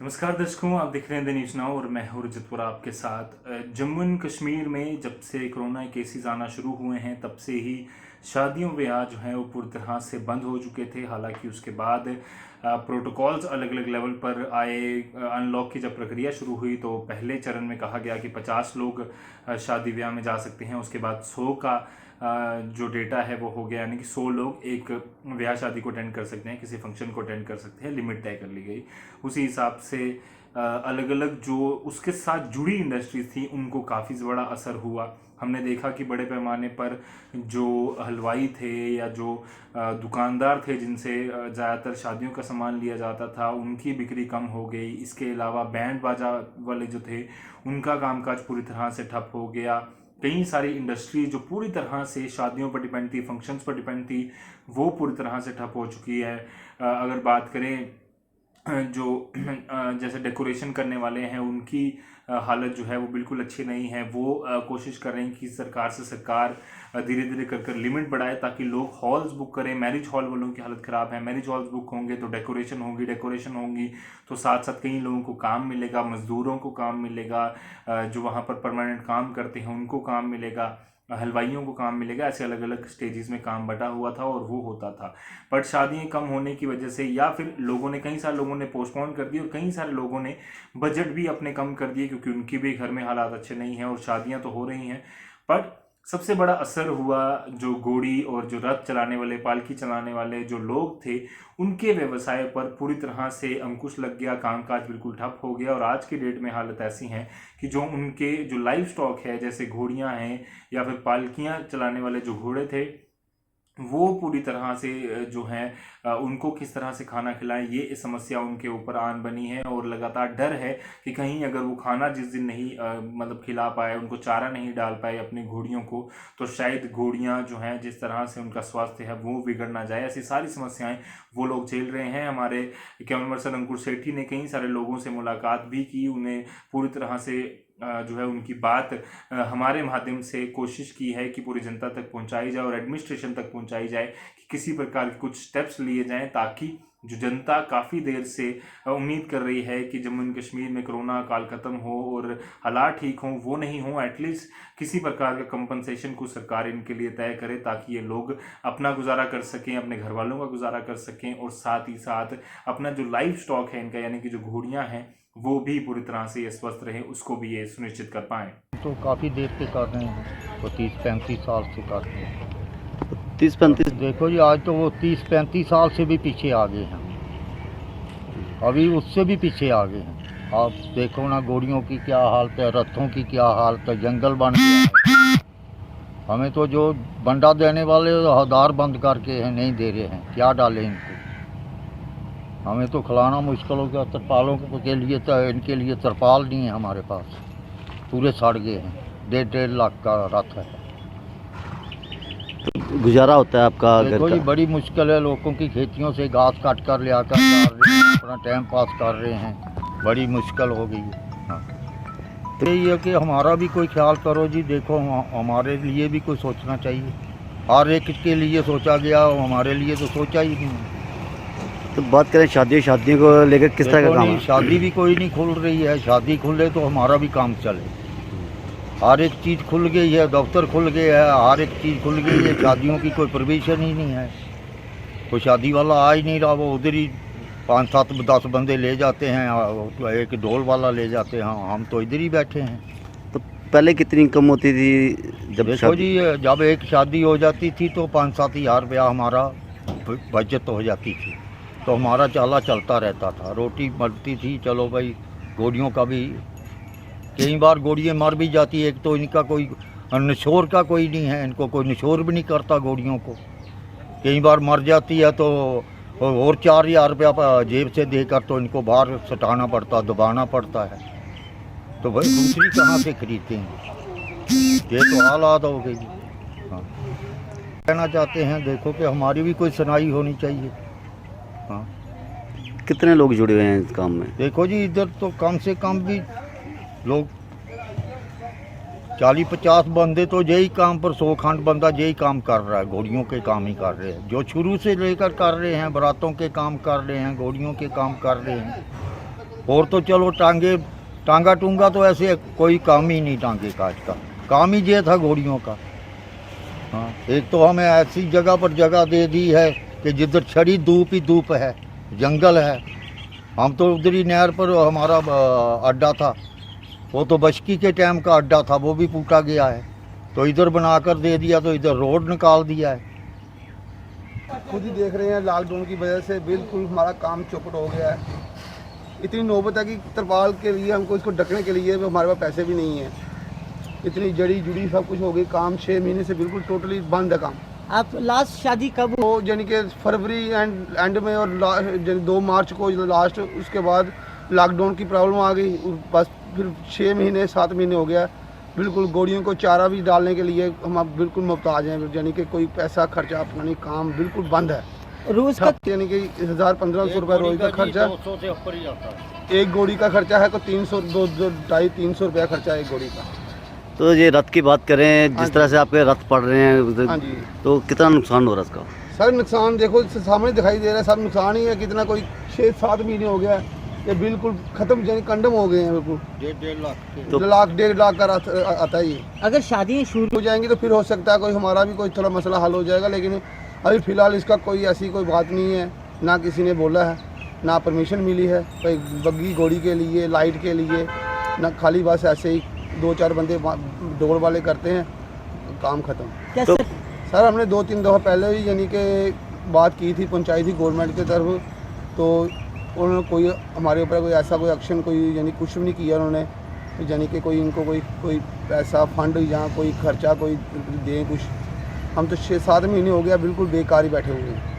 नमस्कार दर्शकों, आप देख रहे हैं द न्यूज़ नाउ और मैं हूं रजतपुरा आपके साथ। जम्मू एंड कश्मीर में जब से कोरोना केसेस आना शुरू हुए हैं तब से ही शादियों ब्याह जो हैं वो पूरी तरह से बंद हो चुके थे। हालांकि उसके बाद प्रोटोकॉल्स अलग अलग लेवल पर आए। अनलॉक की जब प्रक्रिया शुरू हुई तो पहले चरण में कहा गया कि 50 लोग शादी ब्याह में जा सकते हैं। उसके बाद 100 का जो डेटा है वो हो गया, यानी कि 100 लोग एक ब्याह शादी को अटेंड कर सकते हैं, किसी फंक्शन को अटेंड कर सकते हैं। लिमिट तय कर ली गई। उसी हिसाब से अलग अलग जो उसके साथ जुड़ी इंडस्ट्रीज थी उनको काफ़ी बड़ा असर हुआ। हमने देखा कि बड़े पैमाने पर जो हलवाई थे या जो दुकानदार थे जिनसे ज़्यादातर शादियों का सामान लिया जाता था, उनकी बिक्री कम हो गई। इसके अलावा बैंड बाजा वाले जो थे उनका कामकाज पूरी तरह से ठप हो गया। कई सारी इंडस्ट्री जो पूरी तरह से शादियों पर डिपेंड थी, फंक्शंस पर डिपेंड थी, वो पूरी तरह से ठप हो चुकी है। अगर बात करें जो जैसे डेकोरेशन करने वाले हैं उनकी हालत जो है वो बिल्कुल अच्छी नहीं है। वो कोशिश कर रहे हैं कि सरकार से सरकार धीरे धीरे कर कर लिमिट बढ़ाए ताकि लोग हॉल्स बुक करें। मैरिज हॉल वालों की हालत ख़राब है। मैरिज हॉल्स बुक होंगे तो डेकोरेशन होंगी तो साथ साथ कई लोगों को काम मिलेगा, मज़दूरों को काम मिलेगा, जो वहाँ पर परमानेंट काम करते हैं उनको काम मिलेगा, हलवाइयों को काम मिलेगा। ऐसे अलग अलग स्टेजेस में काम बटा हुआ था और वो होता था। बट शादियाँ कम होने की वजह से या फिर कई सारे लोगों ने पोस्टपोन कर दी और कई सारे लोगों ने बजट भी अपने कम कर दिए क्योंकि उनकी भी घर में हालात अच्छे नहीं हैं और शादियाँ तो हो रही हैं। बट सबसे बड़ा असर हुआ जो घोड़ी और जो रथ चलाने वाले, पालकी चलाने वाले जो लोग थे, उनके व्यवसाय पर पूरी तरह से अंकुश लग गया। कामकाज बिल्कुल ठप हो गया और आज के डेट में हालत ऐसी है कि जो उनके जो लाइफ स्टॉक है, जैसे घोड़ियां हैं या फिर पालकियां चलाने वाले जो घोड़े थे, वो पूरी तरह से जो है उनको किस तरह से खाना खिलाएं, ये समस्या उनके ऊपर आन बनी है। और लगातार डर है कि कहीं अगर वो खाना जिस दिन नहीं मतलब खिला पाए, उनको चारा नहीं डाल पाए अपनी घोड़ियों को, तो शायद घोड़ियां जो हैं जिस तरह से उनका स्वास्थ्य है वो बिगड़ ना जाए। ऐसी सारी समस्याएं वो लोग झेल रहे हैं। हमारे कैमरा पर्सन अंकुर सेठी ने कई सारे लोगों से मुलाकात भी की, उन्हें पूरी तरह से जो है उनकी बात हमारे माध्यम से कोशिश की है कि पूरी जनता तक पहुंचाई जाए और एडमिनिस्ट्रेशन तक पहुंचाई जाए कि किसी प्रकार के कुछ स्टेप्स लिए जाएं ताकि जो जनता काफ़ी देर से उम्मीद कर रही है कि जम्मू एंड कश्मीर में कोरोना काल खत्म हो और हालात ठीक हों, वो नहीं हो। एटलीस्ट किसी प्रकार का कंपनसेशन को सरकार इनके लिए तय करे ताकि ये लोग अपना गुजारा कर सकें, अपने घर वालों का गुजारा कर सकें और साथ ही साथ अपना जो लाइफ स्टॉक है इनका, यानी कि जो घोड़ियाँ हैं, वो भी पूरी तरह से ये स्वस्थ रहे, उसको भी ये सुनिश्चित कर पाएँ। तो काफ़ी देर से कर रहे हैं, तो 30-35 साल से कर रहे हैं। 30-35 देखो जी, आज तो वो 30-35 साल से भी पीछे आ गए हैं, अभी उससे भी पीछे आ गए हैं। आप देखो ना, घोड़ियों की क्या हालत है, रथों की क्या हालत है, जंगल बन गया है। हमें तो जो बंडा देने वाले हौदार बंद करके हैं, नहीं दे रहे हैं, क्या डालें इनको। हमें तो खिलाना मुश्किल हो गया। तरपालों के लिए तो इनके लिए तरपाल नहीं है हमारे पास, पूरे सड़ गए हैं। 1.5 लाख का रथ है। गुजारा होता है आपका घर देखो जी, का? बड़ी मुश्किल है। लोगों की खेतियों से घास काट कर ले आकर डाल रहे हैं, अपना टाइम पास कर रहे हैं, बड़ी मुश्किल हो गई है। हाँ, तो यही है कि हमारा भी कोई ख्याल करो जी। देखो, हमारे लिए भी कोई सोचना चाहिए। हर एक के लिए सोचा गया, हमारे लिए तो सोचा ही नहीं। तो बात करें शादियों को लेकर, किस तरह का काम है? शादी भी कोई नहीं खुल रही है। शादी खुले तो हमारा भी काम चले। हर एक चीज़ खुल गई है, दफ्तर खुल गए है, हर एक चीज़ खुल गई है। शादियों की कोई परमिशन ही नहीं है। कोई शादी वाला आ ही नहीं रहा। वो उधर ही 5-7-10 बंदे ले जाते हैं, एक ढोल वाला ले जाते हैं। हम तो इधर ही बैठे हैं। तो पहले कितनी इनकम होती थी जब देखो जी, जब एक शादी हो जाती थी तो 5-7 हज़ार रुपया हमारा बचत हो जाती थी, तो हमारा चाला चलता रहता था, रोटी मरती थी। चलो भाई, घोड़ियों का भी कई बार घोड़ियाँ मर भी जाती है। एक तो इनका कोई निशोर का कोई नहीं है, इनको कोई निशोर भी नहीं करता घोड़ियों को। कई बार मर जाती है तो और 4,000 रुपया जेब से देकर तो इनको बाहर सटाना पड़ता, दबाना पड़ता है। तो भाई दूसरी कहाँ से खरीदेंगे? ये तो हालात हो गई। हाँ, कहना चाहते हैं, देखो कि हमारी भी कोई सुनाई होनी चाहिए। हाँ, कितने लोग जुड़े हुए हैं इस काम में? देखो जी, इधर तो कम से कम भी लोग 40-50 बंदे तो यही काम पर, 100 खंड बंदा यही काम कर रहा है। घोड़ियों के काम ही कर रहे हैं, जो शुरू से लेकर कर रहे हैं। बारातों के काम कर रहे हैं, घोड़ियों के काम कर रहे हैं। और तो चलो टांगा टूंगा तो ऐसे कोई काम ही नहीं टांगे का इसका, काम ही ये था घोड़ियों का। हाँ, एक तो हमें ऐसी जगह पर जगह दे दी है कि जिधर छड़ी धूप ही धूप है, जंगल है। हम तो उधर ही नहर पर हमारा अड्डा था, वो तो बशकी के टाइम का अड्डा था, वो भी पूटा गया है। तो इधर बनाकर दे दिया, तो इधर रोड निकाल दिया है। खुद ही देख रहे हैं लॉकडाउन की वजह से बिल्कुल हमारा काम चौपट हो गया है। इतनी नौबत है कि तरपाल के लिए हमको इसको ढकने के लिए हमारे पास पैसे भी नहीं है। इतनी जड़ी जुड़ी सब कुछ हो गई, काम 6 महीने से बिल्कुल टोटली बंद है काम। आप लास्ट शादी कब तो यानी कि फरवरी एंड में और 2 मार्च को लास्ट, उसके बाद लॉकडाउन की प्रॉब्लम आ गई। बस फिर 6 महीने 7 महीने हो गया, बिल्कुल गोड़ियों को चारा भी डालने के लिए हम अब बिल्कुल मुहताज हैं। यानी कि कोई पैसा खर्चा अपना नहीं, काम बिल्कुल बंद है। रोज का यानी कि 1000-1500 रुपये रोज का खर्चा, 200 से ऊपर ही आता है। एक गोड़ी का खर्चा है तो 250-300 रुपया खर्चा है एक गोड़ी का। तो ये रथ की बात करें, हाँ जिस तरह से आपके रथ पड़ रहे हैं, हाँ जी तो कितना नुकसान हो रहा है इसका? सर नुकसान देखो सामने दिखाई दे रहा है, सब नुकसान ही है। कितना कोई 6-7 महीने हो गया है, ये बिल्कुल खत्म यानी कंडम हो गए हैं बिल्कुल। 1.5 लाख तो 1.5 लाख का आता है ये। अगर शादियाँ शुरू हो जाएंगी तो फिर हो सकता है कोई हमारा भी कोई थोड़ा मसला हल हो जाएगा, लेकिन अभी फ़िलहाल इसका कोई ऐसी कोई बात नहीं है। ना किसी ने बोला है, ना परमिशन मिली है कोई बग्गी घोड़ी के लिए, लाइट के लिए, ना खाली बस ऐसे ही 2-4 बंदे दौड़ वाले करते हैं, काम ख़त्म। कैसे सर हमने 2-3 दफ़ा पहले ही यानी कि बात की थी, पहुंचाई थी गवर्नमेंट की तरफ, तो उन्होंने कोई हमारे ऊपर कोई ऐसा कोई एक्शन कोई यानी कुछ भी नहीं किया उन्होंने। यानी कि कोई इनको कोई पैसा फंड या कोई खर्चा कोई दें कुछ। हम तो 6-7 महीने हो गया बिल्कुल बेकार ही बैठे हुए हैं।